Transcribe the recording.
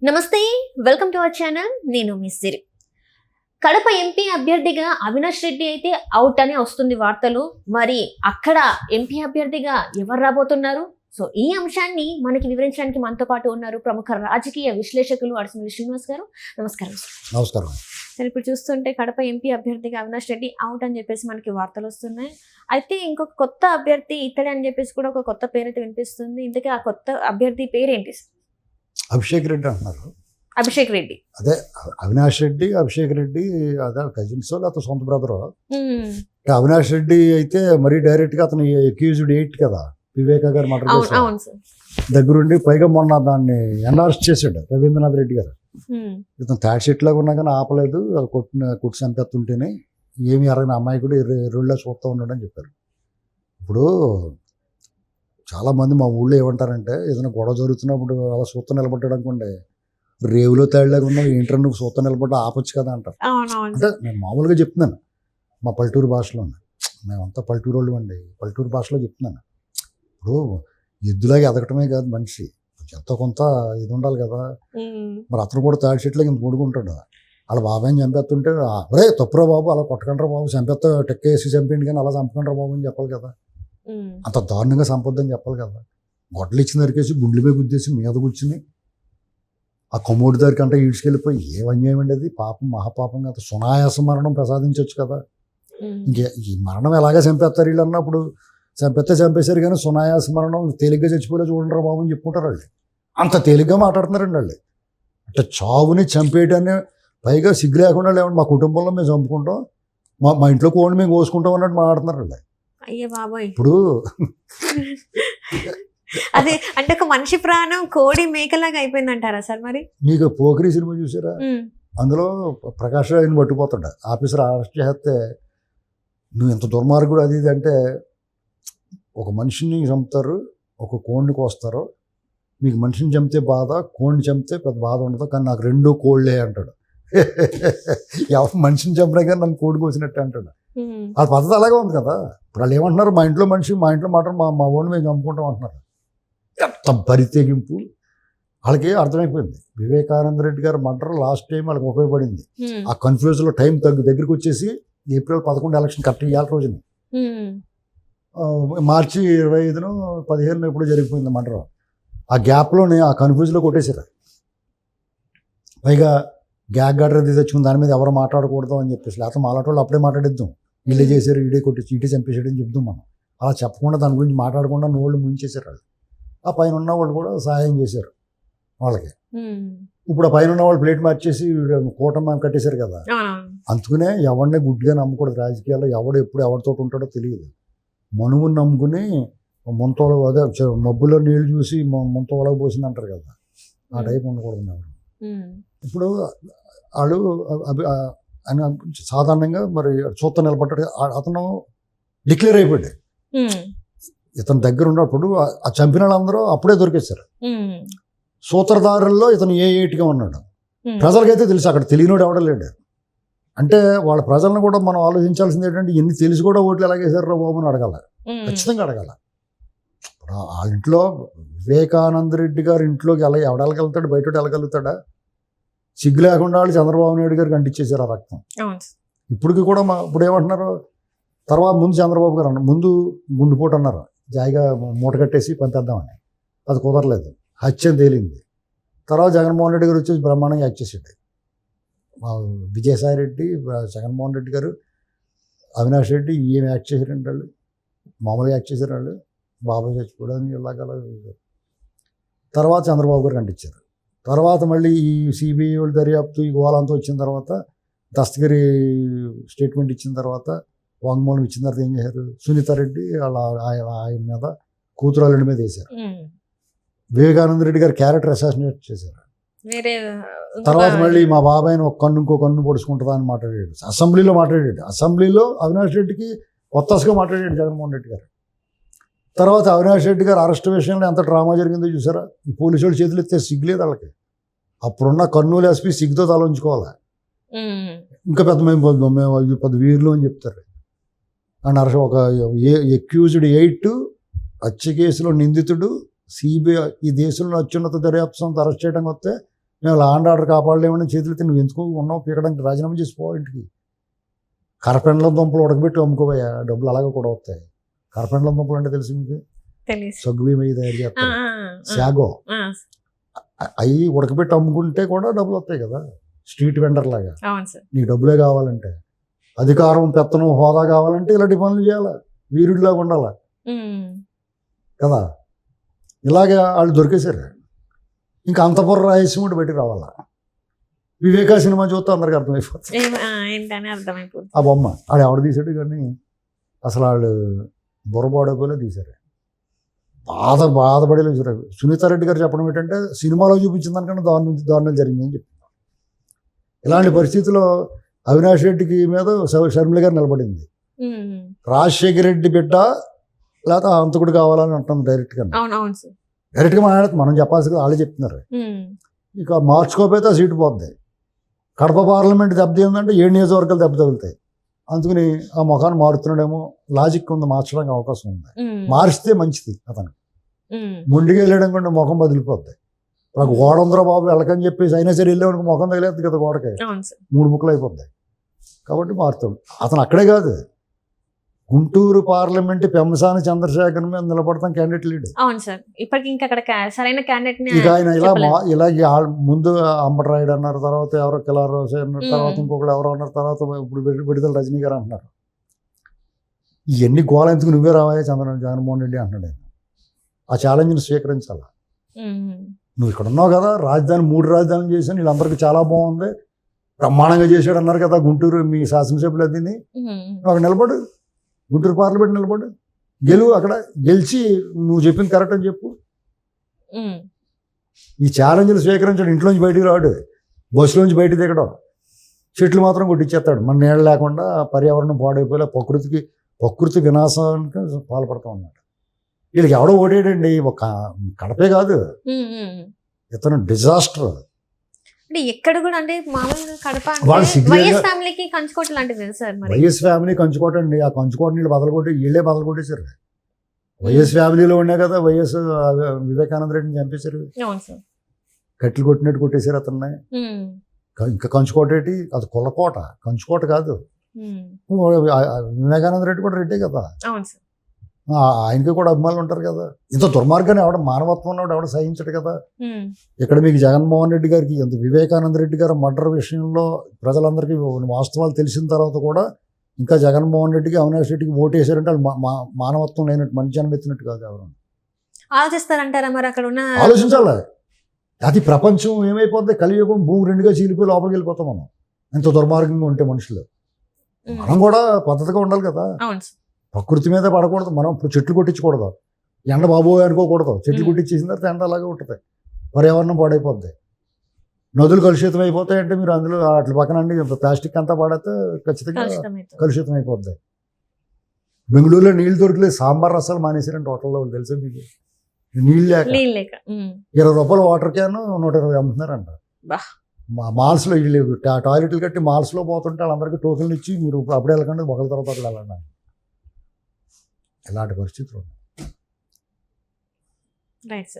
నమస్తే, welcome to our channel. నేను మీ సిరి. Kadapa MP అభ్యర్థిగా అవినాష్ రెడ్డి అయితే అవుట్ అని వస్తుంది వార్తలు. మరి అక్కడ ఎంపీ అభ్యర్థిగా ఎవరు రాబోతున్నారు? సో ఈ అంశాన్ని మనకి వివరించడానికి మనతో పాటు ఉన్నారు ప్రముఖ రాజకీయ విశ్లేషకులు అడిసిమల్లి శ్రీనివాస్ గారు. నమస్కారం. నమస్కారం. సరే, ఇప్పుడు చూస్తుంటే కడప ఎంపీ అభ్యర్థిగా అవినాష్ రెడ్డి అవుట్ అని చెప్పేసి మనకి వార్తలు వస్తున్నాయి. అయితే ఇంకొక కొత్త అభ్యర్థి ఇతడే అని చెప్పేసి కూడా ఒక కొత్త పేరు అయితే వినిపిస్తుంది. ఇంతకీ ఆ కొత్త అభ్యర్థి పేరేంటి? అభిషేక్ రెడ్డి అంటున్నారు. అభిషేక్ రెడ్డి అదే అవినాష్ రెడ్డి, అభిషేక్ రెడ్డి అదే కజిన్స్ లేకపోతే సొంత బ్రదరు. అవినాష్ రెడ్డి అయితే మరీ డైరెక్ట్ గా అతను అక్యూజ్డ్ 8 కదా, వివేకా గారు మర్డర్ దగ్గరుండి పైగా మొన్న దాన్ని ఎన్ఆర్ఎస్ట్ చేశాడు రవీంద్రనాథ్ రెడ్డి గారు. ఇతను థర్డ్ షీట్ లాగా ఉన్నా కానీ ఆపలేదు. కుట్టి చంపేస్తుంటేనే ఏమి అరగిన అమ్మాయి కూడా ఎరుళ్ళ చూస్తూ ఉన్నాడని చెప్పారు. ఇప్పుడు చాలా మంది మా ఊళ్ళో ఏమంటారంటే ఏదైనా గొడవ జరుగుతున్నప్పుడు అలా సూత్త నిలబడ్డాడు అనుకోండి, రేవులో తేళ్లాగా ఉన్నావు ఏంటంటే నువ్వు సూత్త నిలబడ్డా ఆపొచ్చు కదా అంటారు. అంటే నేను మామూలుగా చెప్తున్నాను, మా పల్లెటూరు భాషలో. మేమంతా పల్లెటూరు వాళ్ళు అండి, పల్లెటూరు భాషలో చెప్తున్నాను. ఇప్పుడు ఎద్దులాగా ఎదగటమే కాదు మనిషి, ఎంతో కొంత ఇది ఉండాలి కదా. మరి అతను కూడా థర్డ్ షీట్లాగా ఇంత ముడుకుంటాడు. వాళ్ళ బాబాయ్ని చంపేస్తుంటే అరే తప్పురా బాబు, అలా కొట్టకండ్రా బాబు, చంపేస్తా టెక్కేసి చంపేయండి కానీ అలా చంపకండ్రా బాబు అని చెప్పాలి కదా. అంత దారుణంగా సంపొద్దని చెప్పాలి కదా. గొడ్డలు ఇచ్చిన దరికేసి గుండెల మీద గుద్దేసి మీద కూర్చుని ఆ కొమ్మోడి దగ్గరికి అంటే ఈడ్చుకెళ్ళిపోయి ఏం అన్యాయం అండి అది. పాపం మహాపాపం కదా. సునాయాస మరణం ప్రసాదించవచ్చు కదా. ఈ మరణం ఎలాగా చంపేస్తారు వీళ్ళు అన్నప్పుడు, చంపేశారు కానీ సునాయాస మరణం తేలిగ్గా చచ్చిపోలే చూడండి బాబు అని చెప్పుకుంటారు వాళ్ళు. అంత తేలిగ్గా మాట్లాడుతున్నారండి వాళ్ళు. అంటే చావుని చంపేయడాన్ని పైగా సిగ్గు లేకుండా లేవండి మా కుటుంబంలో మేము చంపుకుంటాం, మా ఇంట్లో కోడిని మేము కోసుకుంటాం అన్నట్టు మాట్లాడుతున్నారు వాళ్ళు. అయ్యే బాబోయ్. ఇప్పుడు అదే అంటే ఒక మనిషి ప్రాణం కోడి మేకలాగా అయిపోయింది అంటారా సార్? మరి మీకు పోకిరి సినిమా చూసారా? అందులో ప్రకాష్ రావుని పట్టుకుపోతాడు ఆఫీసర్, అరెస్ట్ చేస్తే నువ్వు ఎంత దుర్మార్గుడు అది ఇది అంటే, ఒక మనిషిని చంపుతారు, ఒక కోడిని కోస్తారు, మీకు మనిషిని చంపితే బాధ, కోడిని చంపితే పెద్ద బాధ ఉండదు, కానీ నాకు 2 కోళ్ళే అంటాడు. ఎవరు మనిషిని చంపినా కానీ నన్ను కోడి కోసినట్టే అంటాడు. వాళ్ళ పద్ధతి అలాగే ఉంది కదా. ఇప్పుడు వాళ్ళు ఏమంటున్నారు, మా ఇంట్లో మనిషి, మా ఇంట్లో మాట, మా ఓడిని మేము చంపుకుంటాం అంటున్నారు. ఎంత బరితెగింపు. వాళ్ళకి అర్థమైపోయింది. వివేకానంద రెడ్డి గారు మర్డర్ లాస్ట్ టైం వాళ్ళకి ఉపయోగపడింది. ఆ కన్ఫ్యూజన్లో టైం దగ్గరికి వచ్చేసి ఏప్రిల్ 11 ఎలక్షన్ కరెక్ట్ ఇవాళ రోజుని, మార్చి 25 15 ఎప్పుడు జరిగిపోయింది మర్డర్. ఆ గ్యాప్లోనే ఆ కన్ఫ్యూజ్లో కొట్టేశారు. పైగా గ్యాగ్ గడ్ర తెచ్చుకుని దాని మీద ఎవరు మాట్లాడకూడదు అని చెప్పేసి, లేకపోతే మాట్లాడేవాళ్ళు అప్పుడే మాట్లాడిద్దాం, వీళ్ళే చేశారు, ఈడే కొట్టేసి ఈటే చంపేసాడు అని చెప్తాం మనం. అలా చెప్పకుండా దాని గురించి మాట్లాడకుండా నోళ్ళు ముంచేశారు వాళ్ళు. ఆ పైన ఉన్న వాళ్ళు కూడా సహాయం చేశారు వాళ్ళకి. ఇప్పుడు ఆ పైన ఉన్న వాళ్ళు ప్లేట్ మార్చేసి కూటమి కట్టేశారు కదా. అందుకనే ఎవరినే గుడ్డిగా నమ్మకూడదు రాజకీయాల్లో. ఎవడు ఎప్పుడు ఎవరితో ఉంటాడో తెలియదు. మనువుని నమ్ముకుని ముంతలో అదే మబ్బులో నీళ్లు చూసి ముంతవలకు పోసింది అంటారు కదా, ఆ టైప్ ఉండకూడదు ఎవరు. ఇప్పుడు వాళ్ళు సాధారణంగా మరి చూత నిలబడ్డాడు. అతను డిక్లేర్ అయిపోయాడు. ఇతని దగ్గర ఉన్నప్పుడు ఆ చంపిన వాళ్ళందరూ అప్పుడే దొరికేశారు. సూత్రధారుల్లో ఇతను ఏటిగా ఉన్నాడు. ప్రజలకైతే తెలుసు, అక్కడ తెలియనోడు ఎవడ లేడు. అంటే వాళ్ళ ప్రజలను కూడా మనం ఆలోచించాల్సింది ఏంటంటే, ఎన్ని తెలిసి కూడా ఓట్లు ఎలాగేశారు బాబు అని అడగాల, ఖచ్చితంగా అడగాల. వాళ్ళ ఇంట్లో వివేకానంద రెడ్డి గారి ఇంట్లోకి ఎవడెళ్ళగలుగుతాడు, బయట వెళ్ళగలుగుతాడా? సిగ్గు లేకుండా వాళ్ళు చంద్రబాబు నాయుడు గారికి అంటించేశారు ఆ రక్తం. ఇప్పటికి కూడా ఇప్పుడు ఏమంటున్నారు, తర్వాత ముందు చంద్రబాబు గారు అన్నారు, ముందు గుండెపోటు అన్నారు, జాయిగా మూట కట్టేసి పంపేద్దామని. అది కుదరలేదు, హత్య తేలింది. తర్వాత జగన్మోహన్ రెడ్డి గారు వచ్చేసి బ్రహ్మాండంగా యాక్ట్ చేసేది. విజయసాయి రెడ్డి, జగన్మోహన్ రెడ్డి గారు, అవినాష్ రెడ్డి ఏం యాక్ట్ చేశారంటే వాళ్ళు మామూలుగా యాక్ట్ చేశారు. వాళ్ళు బాబాయ్ చచ్చిపోవడానికి ఇలాగలా. తర్వాత చంద్రబాబు గారు అంటించారు. తర్వాత మళ్ళీ ఈ సిబిఐ వాళ్ళు దర్యాప్తు ఈ గోళంతా వచ్చిన తర్వాత, దస్తగిరి స్టేట్మెంట్ ఇచ్చిన తర్వాత, వాంగ్మూలం ఇచ్చిన తర్వాత ఏం చేశారు, సునీతారెడ్డి ఆయన మీద, కూతురాళ్ళ మీద వేశారు. వివేకానంద రెడ్డి గారు క్యారెక్టర్ అసాసినేట్ చేశారు. తర్వాత మళ్ళీ మా బాబాయ్ని ఒక కన్ను ఇంకో కన్ను పొడుచుకుంటుందా అని మాట్లాడాడు. అసెంబ్లీలో మాట్లాడాడు. అసెంబ్లీలో అవినాష్ రెడ్డికి ఒత్తాసుగా మాట్లాడాడు జగన్మోహన్ రెడ్డి గారు. తర్వాత అవినాష్ రెడ్డి గారు అరెస్ట్ విషయంలో ఎంత డ్రామా జరిగిందో చూసారా. ఈ పోలీసు వాళ్ళు చేతులు ఎత్తే సిగ్గులేదు వాళ్ళకి. అప్పుడున్న కర్నూలు ఎస్పీ సిగ్గుతో తల ఉంచుకోవాలి. ఇంకా మేము పెద్ద వీరులు అని చెప్తారు. అండ్ ఒక అక్యూజ్డ్ 8 హత్య కేసులో నిందితుడు సిబిఐ ఈ దేశంలో అత్యున్నత దర్యాప్తు సంస్థ అరెస్ట్ చేయడానికి వస్తే మేము లా అండ్ ఆర్డర్ కాపాడలేమని చేతులు నువ్వు ఎందుకు ఉన్నావు పీకడానికి రాజీనామా చేసిపో ఇంటికి. కరపెండలం దుంపలు ఉడకబెట్టి అమ్ముకోవయ్యా, డబ్బులు అలాగే కూడా వస్తాయి. కరపెండలం దుంపలు అంటే తెలుసు మీకు, తెలియదు. సగ్గుబియ్యం అవి తయారు చేస్తారు, శాగో, అవి ఉడకబెట్టి అమ్ముకుంటే కూడా డబ్బులు వస్తాయి కదా, స్ట్రీట్ వెండర్ లాగా. అవును సార్. నీకు డబ్బులే కావాలంటే, అధికారం పెత్తనం హోదా కావాలంటే ఇలాంటి పనులు చేయాలి, వీరుడిలాగా ఉండాలి కదా. ఇలాగే వాళ్ళు దొరికేశారు. ఇంకా అంతపురం రాయలసీమ బయటికి రావాలా. వివేకా సినిమా చూస్తే అందరికి అర్థమైపోతుంది ఏంటని అర్థమైపోతుంది. ఆ బొమ్మ ఆడు ఎవడు తీసాడు కానీ అసలు వాళ్ళు బుర్రబాడోపోలే తీశారు. బాధపడేలా చూసారు. సునీతారెడ్డి గారు చెప్పడం ఏంటంటే సినిమాలో చూపించిన దానికన్నా దారుణం జరిగిందని చెప్తున్నారు. ఇలాంటి పరిస్థితుల్లో అవినాష్ రెడ్డికి మీద షర్మిల గారు నిలబడింది. రాజశేఖర రెడ్డి బిడ్డ లేకపోతే అంతకుడు కావాలని అంటుంది డైరెక్ట్గా. డైరెక్ట్గా మాట్లాడుతుంది, మనం చెప్పాల్సింది వాళ్ళే చెప్తున్నారు. ఇక మార్చుకోకపోతే ఆ సీటు పోద్ది. కడప పార్లమెంట్ దెబ్బతిందంటే 7 నియోజకవర్గాలు దెబ్బ తగులుతాయి. అందుకని ఆ ముఖాన్ని మారుతున్నాడేమో, లాజిక్ ఉంది, మార్చడానికి అవకాశం ఉంది. మారిస్తే మంచిది. అతను మొండిగా వెళ్ళడం కూడా ముఖం బదిలిపోద్ది. నాకు గోడ ఉందరా బాబు వెళ్ళకని చెప్పేసి అయినా సరే వెళ్ళేవాడికి ముఖం తగిలేదు కదా గోడకి, 3 ముక్కలు అయిపోద్ది. కాబట్టి మారుతాడు. అతను అక్కడే కాదు, గుంటూరు పార్లమెంట్ పెంసాని చంద్రశేఖర్ మీద నిలబడతాం క్యాండిడేట్ లీడ్. అవును సార్. ఇప్పటికి ఇంకా అక్కడ సరైన క్యాండిడేట్ ఇక ఆయన ఇలా ముందు అంబటరాయుడు అన్నారు, తర్వాత ఎవరో కిలారోసే అన్నారు, తర్వాత ఇంకొకరు ఎవరో అన్నారు, తర్వాత ఇప్పుడు విడుదల రజనీ గారు అంటున్నారు. ఇవన్నీ గోళ ఎందుకు నువ్వే రావాయా జగన్మోహన్ రెడ్డి అంటున్నాడు. ఆయన ఆ ఛాలెంజ్ని స్వీకరించాల. నువ్వు ఇక్కడ ఉన్నావు కదా, రాజధాని 3 రాజధానులు చేశాను, వీళ్ళందరికీ చాలా బాగుంది, బ్రహ్మాండంగా చేశాడు అన్నారు కదా గుంటూరు మీ శాసనసభ్యులు. అది నువ్వు అక్కడ నిలబడు, గుంటూరు పార్లమెంట్ నిలబడు, గెలువు. అక్కడ గెలిచి నువ్వు చెప్పింది కరెక్ట్ అని చెప్పు. ఈ ఛాలెంజ్లు స్వీకరించాడు. ఇంట్లోంచి బయటికి రాడు, బస్సులోంచి బయటికి దిగడం, చెట్లు మాత్రం కొట్టించేస్తాడు. మన నీళ్ళు లేకుండా పర్యావరణం పాడైపోయేలా ప్రకృతి వినాశానికి పాల్పడుతూ ఉన్నాడు. వీళ్ళకి ఎవడో ఓటేడండి, ఒక కడపే కాదు, ఇతను డిజాస్టర్. అంటే ఎక్కడ కూడా అంటే మామూలుగా కడప వైఎస్ ఫ్యామిలీకి కంచుకోట లాంటిది సార్. వైఎస్ ఫ్యామిలీ కంచుకోట అండి. ఆ కంచుకోట నీళ్ళు వీళ్ళే బదలగొట్టేశారు. వైఎస్ ఫ్యామిలీలో ఉండే కదా వైఎస్ వివేకానంద రెడ్డిని చంపేశారు, కట్లు కొట్టినట్టు కొట్టేశారు అతన్ని. ఇంకా కంచుకోట ఏంటి, అది కులకోట, కంచుకోట కాదు. వివేకానంద రెడ్డి కూడా రెడ్డే కదా, ఆయనకి కూడా అభిమానులు ఉంటారు కదా. ఇంత దుర్మార్గాన్ని మానవత్వం ఉన్నవాడు ఎవడ సహించడు కదా. ఇక్కడ మీకు జగన్మోహన్ రెడ్డి గారికి ఇంత వివేకానంద రెడ్డి గారు మర్డర్ విషయంలో ప్రజలందరికీ వాస్తవాలు తెలిసిన తర్వాత కూడా ఇంకా జగన్మోహన్ రెడ్డికి అవినాష్ రెడ్డికి ఓటేశారంటే మానవత్వం లేనట్టు, మనిషి అనిపెత్తినట్టు కాదు. ఎవరు ఆలోచిస్తారంటారా మరి అక్కడ ఉన్న? ఆలోచించాలి. అది ప్రపంచం ఏమైపోద్ది, కలియుగం భూమి 2గా చీలిపోయి లోపలికి వెళ్ళిపోతాం మనం ఎంత దుర్మార్గంగా ఉంటే మనుషులు. మనం కూడా పద్ధతిగా ఉండాలి కదా. ప్రకృతి మీద పడకూడదు, మనం చెట్లు కొట్టించకూడదు, ఎండ బాబోయ్ అనుకోకూడదు. చెట్లు కొట్టించేసిన తర్వాత ఎండ అలాగే ఉంటుంది, పర్యావరణం పాడైపోద్ది, నదులు కలుషితం అయిపోతాయంటే మీరు అందులో అట్ల పక్కన అండి ప్లాస్టిక్ అంతా పడితే ఖచ్చితంగా కలుషితం అయిపోద్ది. బెంగళూరులో నీళ్ళు దొరకలేదు, సాంబార్ రసాలు మానేసారంటే హోటల్లో, తెలుసా మీకు? నీళ్ళు లేక 20 రూపాయల వాటర్ క్యాన్ 120 అమ్ముతున్నారంట. మాల్స్లో వీళ్ళు టాయిలెట్లు కట్టి మాల్స్లో పోతుంటే వాళ్ళందరికీ టోకెన్లు ఇచ్చి మీరు అప్పుడే వెళ్ళకండి, ఒకరి తర్వాత వెళ్ళండి. ఇలాంటి పరిస్థితులు ఉన్నాయి.